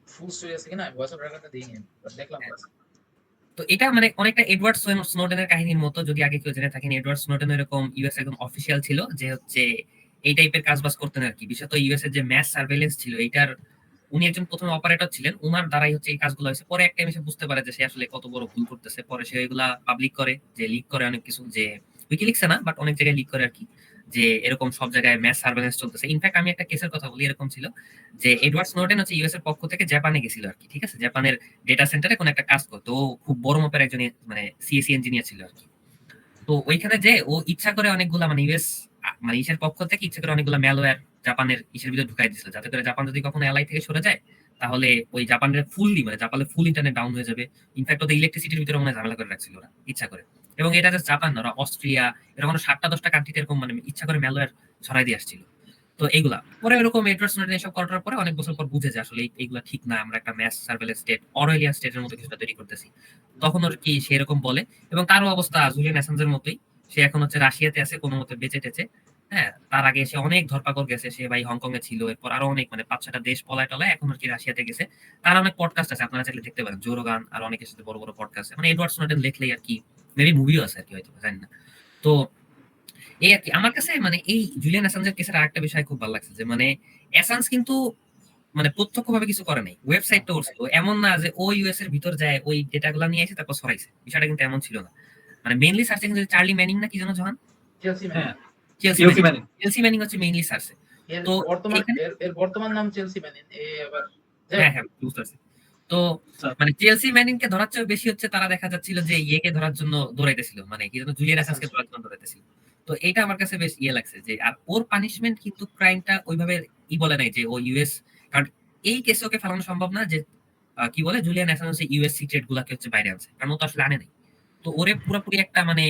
ফুল স্টোরি আছে কিনা, ভয়েস অফ ঢাকাটা দিইনি, বাট দেখলাম আছে। তো এটা মানে অনেকটা এডওয়ার্ড স্নোডেনের কাহিনীর মতো, যদি আগে কেউ জেনে থাকেন। এডওয়ার্ড স্নোডেন এরকম ইউএস একজন অফিসিয়াল ছিল যে হচ্ছে এই টাইপের কাজবাজ করতেন আর কি। বিশেষত ইউএস এর যে ম্যাস সার্ভেলেন্স ছিল এইটার উনি একজন প্রথমে অপারেটর ছিলেন, উনার দ্বারাই হচ্ছে এই কাজগুলো হয়েছে। পরে একটা এসে বুঝতে পারে যে সে আসলে কত বড় ভুল করতেছে। পরে সে এগুলা পাবলিক করে, যে লিক করে অনেক কিছু, যে উইকিলিক্সে না বাট অনেক জায়গায় লিক করে আর কি, যে এরকম সব জায়গায় ম্যাস সার্ভেলেন্স চলতেছে। ইনফ্যাক্ট আমি একটা কেসের কথা বলি, এরকম ছিল যে এডওয়ার্ড স্নোডেন হচ্ছে ইউএস এর পক্ষ থেকে জাপানে গেছিল আর কি, ঠিক আছে? জাপানের ডেটা সেন্টারে কোন একটা কাজ করতো। ও খুব বড় মাপের একজন মানে সিএসি ইঞ্জিনিয়ার ছিল আর কি। তো ওইখানে যে ও ইচ্ছা করে অনেকগুলা মানে ইউএস মানে ইসের পক্ষ থেকে ইচ্ছা করে অনেকগুলা ম্যালওয়্যার জাপানের ইসের ভিতরে ঢুকাই দিছিল, যাতে করে জাপান যদি কখনো এলআই থেকে সরে যায় তাহলে ওই জাপানের ফুললি মানে জাপানের ফুল ইন্টারনেট ডাউন হয়ে যাবে। ইনফ্যাক্ট ওদের ইলেকট্রিসিটির ভিতরে মনে হয় ঝামেলা করে রাখছিল ওরা ইচ্ছা করে। এবং এটা জাস্ট জাপান না, ওরা অস্ট্রিয়া এরকম 7টা-10টা কান্ট্রিতে এরকম মানে ইচ্ছা করে ম্যালওয়্যার ছড়াই দিয়ে আসছিল। তো এইগুলা পরে এরকম এডওয়ার্ড স্নোডেন এসব করার পরে অনেক বছর পর বুঝে যে আসলে এইগুলা ঠিক না, আমরা একটা ম্যাস সার্ভেলেন্স স্টেট, অরওয়েলিয়ান স্টেটের মতো কিছুটা তৈরি করতেছি। তখন ওর কি সেরকম বলে। এবং তারও অবস্থা জুলিয়ান অ্যাসাঞ্জের মতোই, সে এখন হচ্ছে রাশিয়াতে আছে কোনো মতে বেঁচে টেচে। হ্যাঁ, তার আগে সে অনেক ধরপাকড় গেছে, সে ভাই হংকং এ ছিল, এরপর আরো অনেক মানে 5-6টা দেশ পলায় টলায় এখন আর কি রাশিয়াতে গেছে। তার অনেক পডকাস্ট আছে, আপনারা চাইলে দেখতে পারেন। জো রোগান আর অনেকের সাথে বড় বড় পডকাস্ট আছে। মানে এডওয়ার্ড স্নোডেন লেখলেই আর কি মেবি মুভিও আছে আর কি, হয়তো জানি না। তো এই আর কি আমার কাছে মানে এই জুলিয়ান অ্যাসাঞ্জের কেসের আরেকটা বিষয় খুব ভালো লাগছে যে মানে অ্যাসাঞ্জ কিন্তু মানে প্রত্যক্ষভাবে কিছু করে নাই, ওয়েবসাইটটা ওর ছিল। এমন না যে ও ইউএস এর ভিতর যায় ওই ডেটাগুলো নিয়ে এসে তারপর সরাইছে, বিষয়টা কিন্তু এমন ছিল না। মানে মেইনলি সার্চিং যে চার্লি ম্যানিং না কি যেন জহান, চেলসি ম্যান। হ্যাঁ, চেলসি চেলসি ম্যানিং, ম্যানিং। চেলসি ম্যানিং হচ্ছে মেইনলি সার্চে। এর তো বর্তমান এখানে এর বর্তমান নাম চেলসি ম্যান, এ আবার যাই হ্যাঁ হোক। হ্যাঁ বুঝতে পারছি। তো আচ্ছা, মানে চেলসি ম্যানিং কে ধরার চেয়ে বেশি হচ্ছে তারা দেখা যাচ্ছিল যে ইয়েকে ধরার জন্য দৌড়াইতেছিল, মানে কি যেন জুলিয়ান অ্যাসাঞ্জকে ধরার জন্য দৌড়াইতেছিল। তো এটা আমার কাছে বেশ ইয়ে লাগছে যে আর ওর পানিশমেন্ট কিন্তু ক্রাইমটা ওইভাবে বলে নাই যে ও ইউএস, কারণ এই কেসে ওকে ফেলানো সম্ভব না যে কি বলে জুলিয়ান অ্যাসাঞ্জ হচ্ছে ইউএস সিক্রেট গুলাকে হচ্ছে বাইরে আনছে, কারণ ও তো আসলে আনে নাই। তো ওরে পুরোপুরি একটা মানে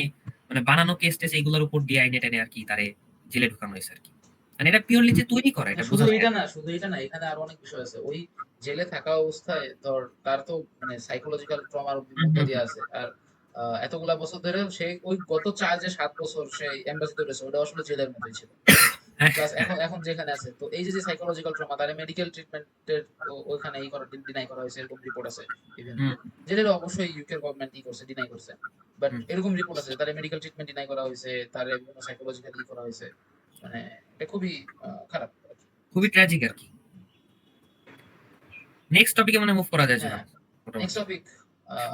মানে বানানো কেস টেস এইগুলোর উপর দিয়ে আইনে টেনে আর কি তারে জেলে ঢুকানো হয়েছে আর কি। মানে এটা পিওরলি যে তৈরি করা, এটা শুধু বোঝা যায়। এটা না, শুধু এটা না, এখানে আরো অনেক বিষয় আছে। ওই জেলে থাকা অবস্থায় ধর তার তো মানে সাইকোলজিক্যাল ট্রমার হুম, মধ্যে হুম, দিয়ে আছে। আর এতগুলা বছর ধরে সে ওই গত 4 যে 7 বছর সে এম্বাসিডর রয়েছে, ওটা আসলে জেলের মতোই ছিল। হ্যাঁ, প্লাস এখন এখন যেখানে আছে, তো এই যে সাইকোলজিক্যাল ট্রমা, তার মেডিকেল ট্রিটমেন্টের ওইখানে এই করা ডিনাই করা হয়েছে, এরকম রিপোর্ট আছে। ইভেন হুম, যেটা অবশ্যই ইউকে গভর্নমেন্ট ই করছে, ডিনাই করছে, বাট হুম। এরকম রিপোর্ট আছে তার মেডিকেল ট্রিটমেন্ট ডিনাই করা হয়েছে, তার বিভিন্ন সাইকোলজিক্যাল ই করা হয়েছে। মানে এটা খুবই খারাপ। খুবই ট্র্যাজিক আর কি। নেক্সট টপিকে মানে মুভ করা যায় হ্যাঁ, জোহান নেক্সট মোটামুটি। টপিক।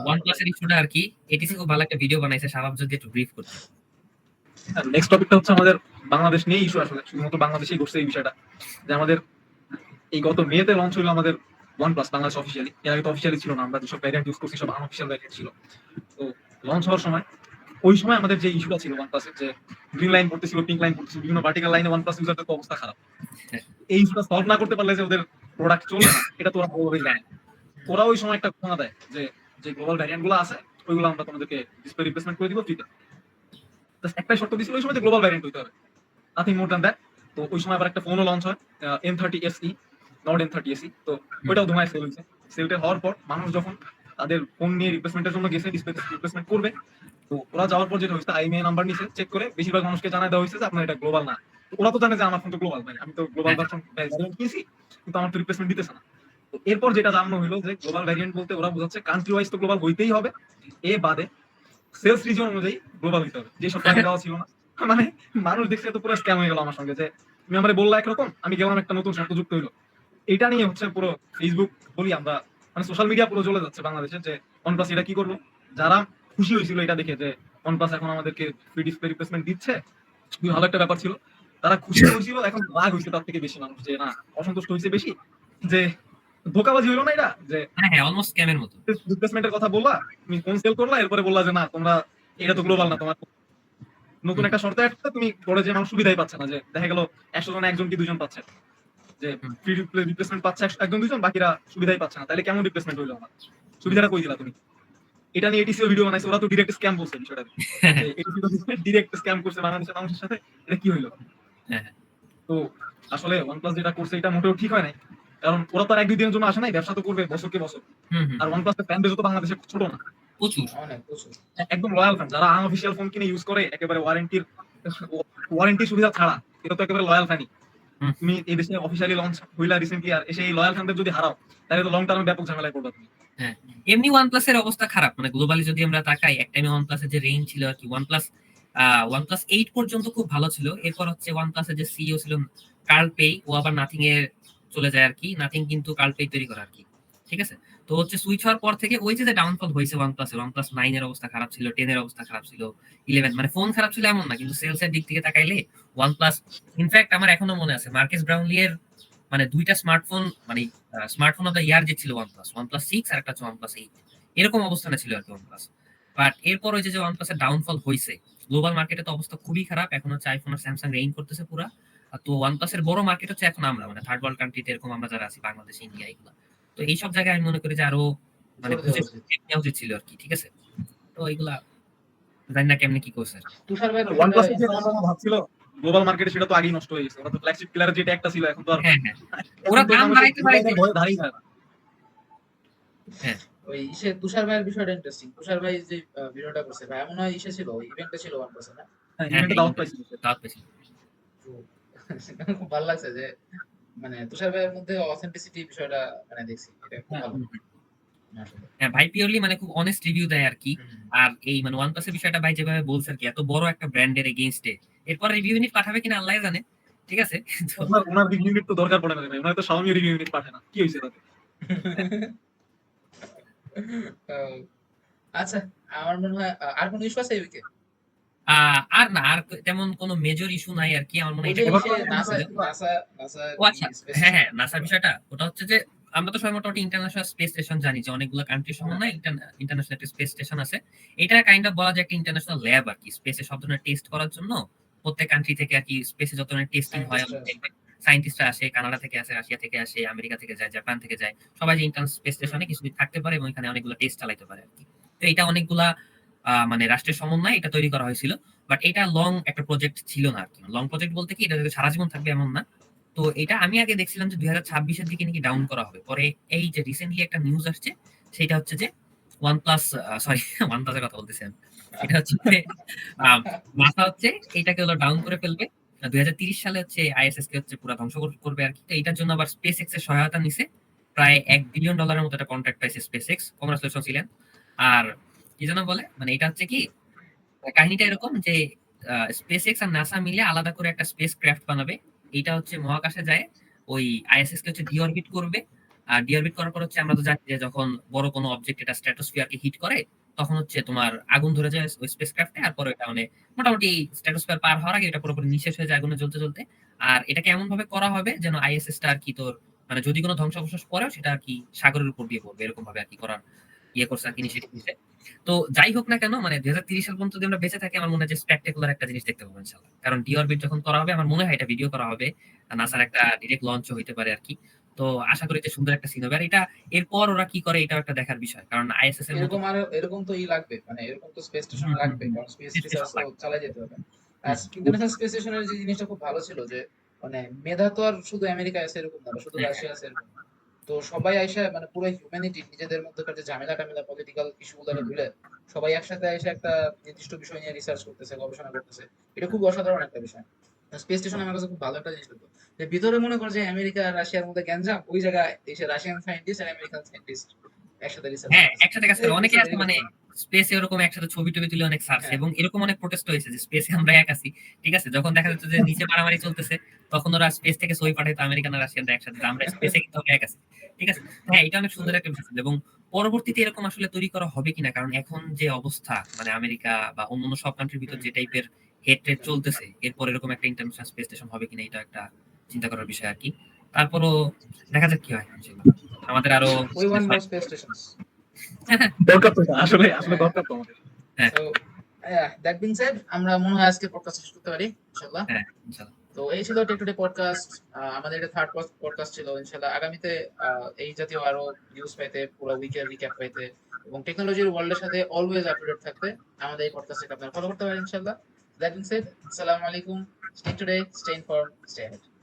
ওয়ান প্লাসের ইস্যুটা আর কি, এটিসি খুব ভালো একটা ভিডিও বানাইছে, শাবাব যদি একটু ব্রিফ করতে। নেক্সট টপিকটা হচ্ছে আমাদের বাংলাদেশ নিয়ে ইস্যু। আসলে শুধুমাত্র বাংলাদেশেই ঘটছে এই বিষয়টা, যে আমাদের এই গত মেতে লঞ্চ হলো আমাদের ওয়ান প্লাস বাংলাদেশ অফিসিয়ালি। এর আগে তো অফিসিয়ালি ছিল না, আমরা যেসব ভ্যারিয়েন্ট ইউজ করছি সব আনঅফিসিয়াল ভ্যারিয়েন্ট ছিল। তো লঞ্চ হওয়ার সময় ওই সময় আমাদের যে ইস্যুটা ছিল ওয়ান প্লাসের, যে গ্রিন লাইন পড়তেছিল, পিঙ্ক লাইন পড়তেছিল, বিভিন্ন ভার্টিক্যাল লাইনে ওয়ান প্লাস ইউজারদের তো অবস্থা খারাপ। এই ইস্যুটা সলভ না করতে পারলে যে ওদের প্রোডাক্ট চলবে না, এটা তো ওরা ভালোভাবেই জানে। ওরা ওই সময় একটা ঘোষণা দেয় যে যে গ্লোবাল ভ্যারিয়েন্ট গুলো আছে ওইগুলো আমরা তোমাদেরকে ডিসপ্লে রিপ্লেসমেন্ট করে দিব ফ্রিতে। একটাই শর্ত দিছিল ওই সময়, যে গ্লোবাল ভ্যারিয়েন্ট হইতে হবে, নাথিং মোর দ্যান দ্যাট। তো ওই সময় আবার একটা ফোনও লঞ্চ হয়, M30 SE, not M30 SE। তো ওইটাও ধোঁয়ায় সেল হয়েছে। সেলটা হওয়ার পর মানুষ যখন তাদের ফোন নিয়ে রিপ্লেসমেন্টের জন্য গেছে, ডিসপ্লে রিপ্লেসমেন্ট করবে, তো ওরা যাওয়ার পর যেটা হয়েছে, IMEI নাম্বার নিছে, চেক করে বেশিরভাগ মানুষকে জানাই দেওয়া হয়েছে যে আপনার এটা গ্লোবাল না। তো ওরা তো জানে যে আমার ফোন তো গ্লোবাল, ভাই আমি তো গ্লোবাল ভার্সন ভ্যারিয়েন্ট কিনছি, কিন্তু আমার তো রিপ্লেসমেন্ট দিতেছে না। তো এরপর যেটা জানানো হলো যে গ্লোবাল ভ্যারিয়েন্ট বলতে ওরা বোঝাচ্ছে কান্ট্রি ওয়াইজ তো গ্লোবাল হইতেই হবে, এ বাদে সেলস রিজন অনুযায়ী গ্লোবাল হইতে হবে, যেসব আগে দেওয়া ছিল না। মানে মানুষ দেখছে তো পুরো স্ক্যাম হয়ে গেল আমার সঙ্গে, যে তুমি আমারে বললা একরকম, আমি গেলাম একটা নতুন শর্ত যুক্ত হইলো। এটা নিয়ে হচ্ছে পুরো ফেসবুক বলি আমরা, মানে সোশ্যাল মিডিয়া পুরো চলে যাচ্ছে বাংলাদেশে, যে OnePlus এটা কি করবো। যারা খুশি হয়েছিল এটা দেখে যে OnePlus এখন আমাদেরকে ফ্রি ডিসপ্লে রিপ্লেসমেন্ট দিচ্ছে, খুবই ভালো একটা ব্যাপার ছিল, তারা খুশি হয়েছিল। এখন রাগ হয়েছে তার থেকে বেশি মানুষ, যে না, অসন্তুষ্ট হয়েছে বেশি, যে ধোকাবাজি হইলো না এটা, যে হ্যাঁ হ্যাঁ অলমোস্ট স্ক্যামের মতো। রিপ্লেসমেন্টের কথা বললা, তুমি ফোন সেল করলা, এরপরে বললা যে না তোমরা এটা তো গ্লোবাল না, তোমার নতুন হুম, একটা শর্ত একটা তুমি পরে যে মানুষ সুবিধাই পাচ্ছে না, যে দেখা গেল 100 জনে একজন কি দুজন পাচ্ছে, যে হুম। ফ্রি রিপ্লেসমেন্ট পাচ্ছে একজন দুজন, বাকিরা সুবিধাই পাচ্ছে না। তাহলে কেমন রিপ্লেসমেন্ট হইলো আমার? সুবিধাটা কই দিলা তুমি? এটা নিয়ে এটিসিও ভিডিও বানাইছে, ওরা তো ডিরেক্ট স্ক্যাম বলছে বিষয়টা, যে এটিসি তো ডিরেক্ট স্ক্যাম করছে বাংলাদেশের মানুষের সাথে, এটা কি হইলো? হ্যাঁ তো আসলে OnePlus যেটা করছে এটা মোটেও ঠিক হয় নাই, কারণ ওরা তো আর 1-2 দিনের জন্য আসে নাই, ব্যবসা তো করবে বছরকে বছর। হুম হুম আর OnePlus এর ফ্যান বেস তো বাংলাদেশে ছোট না, প্রচুর। অনেক প্রচুর। একদম লয়াল ফ্যান, যারা আনঅফিশিয়াল ফোন কিনে ইউজ করে একেবারে ওয়ারেন্টি সুবিধা ছাড়া, এটা তো একেবারে লয়াল ফ্যানই। হুম। তুমি এই দেশে অফিশিয়ালি লঞ্চ হইলা রিসেন্টলি, আর এসে এই লয়াল ফ্যানদের যদি হারাও, তাহলে তো লং টার্মে ব্যাপক ঝামেলায় পড়বা তুমি। হ্যাঁ এমনি OnePlus এর অবস্থা খারাপ, মানে গ্লোবালি যদি আমরা তাকাই, এক টাইমে OnePlus এর যে রেঞ্জ ছিল আর কি, OnePlus 8 পর্যন্ত খুব ভালো ছিল। এরপর হচ্ছে OnePlus এর যে সিইও ছিল কার্ল পে, ও আবার নাথিং এ চলে যায় আর কি। নাথিং কিন্তু কার্ল পে তৈরি করে আর কি, ঠিক আছে। তো হচ্ছে সুইচ হওয়ার পর থেকে ওই যে ডাউনফল হয়েছে OnePlus 9 এর অবস্থা খারাপ ছিল, 10 এর অবস্থা খারাপ ছিল, 11, মানে ফোন খারাপ ছিল এমন না, কিন্তু সেলস এর দিক থেকে তাকাইলে OnePlus, ইনফ্যাক্ট আমার এখনো মনে আছে মার্কেস ব্রাউনলি এর মানে 2টা স্মার্টফোন, মানে স্মার্টফোন অফ দ্য ইয়ার যে ছিল OnePlus 6 আর একটা হচ্ছে OnePlus 8, এরকম অবস্থানে ছিল আর কি OnePlus। বাট এরপর ওই যে OnePlus এর ডাউনফল হয়েছে, গ্লোবাল মার্কেটে তো অবস্থা খুবই খারাপ, এখন হচ্ছে আইফোন আর স্যামসাং রেইন করতেছে পুরা। আর তো OnePlus এর বড় মার্কেট হচ্ছে এখন আমরা, মানে থার্ড ওয়ার্ল্ড কান্ট্রিতে এরকম আমরা যারা আছি, বাংলাদেশ, ইন্ডিয়া, এগুলো। তো এইসব জায়গায় আমি মনে করি যে আরো মানে জোর বুঝে দেওয়া উচিত। নেওয়া উচিত ছিল আর কি, ঠিক আছে। তো এইগুলা জানি না কেমনে কি করছে আর কি। তুষার ভাই OnePlus যে আমার ভাবছিল গ্লোবাল মার্কেটে, সেটা তো আগেই নষ্ট হয়ে গেছে। ওরা তো ফ্ল্যাগশিপ কিলারের যেটা একটা ছিল, এখন তো আর হ্যাঁ হ্যাঁ ওরা এখন তো দাম মানুষের বাড়াইতে বাড়াইতে ভয়ে ধারেই যায় না। হ্যাঁ ওই তুষার ভাইয়ের বিষয়টা ইন্টারেস্টিং। তুষার ভাই যে ভিডিওটা করছে, ভাই মনে হয় ছিল, ইভেন্টে ছিল OnePlus না? হ্যাঁ, হ্যাঁ ইভেন্টে দাওয়াত পাইছিল। দাঁত পেয়েছি। তো খুব ভালো লাগছে যে মানে তুষার ভাইয়ের মধ্যে অথেন্টিসিটি বিষয়টা মানে দেখছি, এটা খুব ভালো আসলে। হ্যাঁ ভাই পিওরলি মানে খুব অনেস্ট রিভিউ দেয় আর কি। আর এই মানে OnePlus এর বিষয়টা ভাই যেভাবে বলছে আর কি, এত বড় একটা ব্র্যান্ডের এগেইনস্টে এরপর রিভিউ ইউনিট পাঠাবে কিনা আল্লাহ জানে, ঠিক আছে। তো ওনার রিভিউ ইউনিট তো দরকার পড়ে না ভাই, ওনার তো Xiaomi রিভিউ ইউনিট পাঠায় না, কি হইছে তাতে? আহ, আচ্ছা, আমার মনে হয় আর কোনো ইস্যু আছে এই উইকে? আর না, আর তেমন কোনো মেজর ইস্যু নাই আর কি, আমার মনে হয় ওই যে এটা এবার ইসে তো নাসা ছিল। নাসা নাসা ও আচ্ছা, হ্যাঁ হ্যাঁ নাসার বিষয়টা ওটা হচ্ছে যে আমরা তো সবাই মোটামুটি ইন্টারন্যাশনাল স্পেস স্টেশন জানি যে অনেকগুলো কান্ট্রির সমন্বয়ে ইন্টারন্যাশনাল একটা স্পেস স্টেশন আছে। এটা কাইন্ড অফ বলা যায় একটা ইন্টারন্যাশনাল ল্যাব আর কি, স্পেসে সব ধরনের টেস্ট করার জন্য প্রত্যেক কান্ট্রি থেকে আর কি স্পেসে যত ধরনের টেস্টিং হয় সায়েন্টিস্টরা আসে, কানাডা থেকে আসে, রাশিয়া থেকে আসে, আমেরিকা থেকে যায়, জাপান থেকে যায়, সবাই যে ইন্টারন্যাশনাল স্পেস স্টেশনে কিছুদিন থাকতে পারে এবং এখানে অনেকগুলো টেস্ট চালাইতে পারে আর কি। তো এটা অনেকগুলা মানে রাষ্ট্রের সমন্বয়ে এটা তৈরি করা হয়েছিল। বাট এটা লং একটা প্রজেক্ট ছিল না আর কি। লং প্রজেক্ট বলতে কি এটা সারা জীবন থাকবে এমন না। তো এটা আমি আগে দেখছিলাম যে 2026 এর দিকে নাকি ডাউন করা হবে। পরে এই যে রিসেন্টলি একটা নিউজ আসছে, সেটা হচ্ছে যে OnePlus, সরি OnePlus এর কথা বলতেছি আমি। এটা হচ্ছে যে নাসা হচ্ছে এটাকে হলো ডাউন করে ফেলবে। 2030 সালে হচ্ছে আইএসএস কে হচ্ছে পুরো ধ্বংস করবে আর কি। তো এটার জন্য আবার SpaceX এর সহায়তা নিছে। প্রায় $1 বিলিয়ন মতো একটা কন্ট্রাক্ট পাইছে SpaceX। কংগ্রাচুলেশন ছিলেন। আর কি যেন বলে, মানে এটা হচ্ছে কি কাহিনীটা এরকম যে SpaceX আর নাসা মিলে আলাদা করে একটা স্পেস ক্রাফট বানাবে। এইটা হচ্ছে মহাকাশে যায়, ওই আইএসএস কে হচ্ছে ডিঅরবিট করবে। আর ডিঅরবিট করার পর হচ্ছে আমরা তো জানি যে যখন বড় কোনো অবজেক্ট এটা স্ট্র্যাটোস্ফিয়ারকে হিট করে, তখন হচ্ছে তোমার আগুন ধরে যায় ওই স্পেস ক্রাফটে। আর পরে এটা মানে মোটামুটি স্ট্র্যাটোস্ফিয়ার পার হওয়ার আগে এটা পুরোপুরি নিঃশেষ হয়ে যায় আগুনে জ্বলতে জ্বলতে। আর এটাকে এমন ভাবে করা হবে যেন আইএসএস টা আর কি তোর মানে যদি কোনো ধ্বংসাবশেষ পড়েও সেটা আর কি সাগরের উপর দিয়ে পড়বে, এরকম ভাবে আর কি করার ইয়ে করছে আর কি, ইনিশিয়েটিভ নিছে। তো যাই হোক না কেন, মানে 2030 সাল পর্যন্ত যদি আমরা বেঁচে থাকি, আমার মনে হয় যে স্পেকটাকুলার একটা জিনিস দেখতে পাবো ইনশাআল্লাহ। কারণ ডিঅরবিট যখন করা হবে, আমার মনে হয় এটা ভিডিও করা হবে, নাসার একটা ডিরেক্ট লঞ্চ হইতে পারে আর কি। তো আশা করি যে সুন্দর একটা সিন হবে। আর এটা এরপর ওরা কি করে এটাও একটা দেখার বিষয়, কারণ আইএসএস এর মতো এরকম তো লাগবে, মানে এরকম তো স্পেস স্টেশন হুম, হুম, লাগবে, হুম, কারণ স্পেস space রিসার্চ station তো লাগবে। চালাই যেতে হবে। আর ইন্টারন্যাশনাল স্পেস স্টেশনের যে জিনিসটা খুব ভালো ছিল যে মানে মেধা তো আর শুধু আমেরিকা আছে এরকম না, বা শুধু হ্যাঁ, রাশিয়া আছে এরকম না। তো সবাই আইসা মানে পুরো হিউম্যানিটি নিজেদের মধ্যকার যে ঝামেলা টামেলা পলিটিক্যাল ইস্যু গুলো হুম, ধুলে সবাই একসাথে এসে একটা নির্দিষ্ট বিষয় নিয়ে রিসার্চ করতেছে, গবেষণা করতেছে। এটা খুব অসাধারণ একটা বিষয়। স্পেস স্টেশন আমার কাছে খুব ভালো একটা জিনিস লাগতো, যে ভিতরে মনে কর যে আমেরিকা আর রাশিয়ার মধ্যে গ্যাঞ্জাম, ওই জায়গায় এসে Russian scientist are American scientist একসাথে রিসার্চ হ্যাঁ করতেছে। একসাথে কাজ করে অনেকে আছে, মানে স্পেসে এরকম একসাথে ছবি টবি তুলে অনেক সার্চ, হ্যাঁ এবং এরকম অনেক প্রোটেস্ট হয়েছে যে স্পেসে আমরা এক আছি, ঠিক আছে। যখন দেখা যাচ্ছে যে নিচে মারামারি চলতেছে, তখন ওরা স্পেস থেকে ছবি পাঠাইতো আমেরিকান আর রাশিয়ানরা একসাথে, যে আমরা স্পেসে কিন্তু আমরা এক আছি, ঠিক আছে। হ্যাঁ এটা অনেক সুন্দর একটা বিষয় ছিল, এবং পরবর্তীতে এরকম আসলে তৈরি করা হবে কিনা, কারণ এখন যে অবস্থা মানে আমেরিকা বা অন্যান্য সব কান্ট্রির ভিতর যে টাইপের হেড ট্রেড চলতেছে, এরপর এরকম একটা ইন্টারন্যাশনাল স্পেস স্টেশন হবে কিনা, এটা একটা চিন্তা করার বিষয় আর কি। তারপরও দেখা যাক কি হয় ইনশাআল্লাহ। আমাদের আরো we want more space stations. দরকার তো এটা, আসলে আসলে দরকার তো আমাদের। হ্যাঁ So yeah, that being said, আমরা মনে হয় আজকে পডকাস্ট শেষ করতে পারি ইনশাআল্লাহ। হ্যাঁ ইনশাআল্লাহ। তো এই ছিল টেক টুডে পডকাস্ট। আমাদের এটা থার্ড পডকাস্ট ছিল ইনশাআল্লাহ। আগামীতে এই জাতীয় আরো নিউজ পাইতে, পুরো উইকের রিক্যাপ পাইতে এবং টেকনোলজির ওয়ার্ল্ডের সাথে অলওয়েজ আপ টু ডেট থাকতে আমাদের এই পডকাস্টকে আপনারা ফলো করতে পারেন ইনশাআল্লাহ। দ্যাট বিং সেড, আসসালামু আলাইকুম, stay today, stay informed, stay head.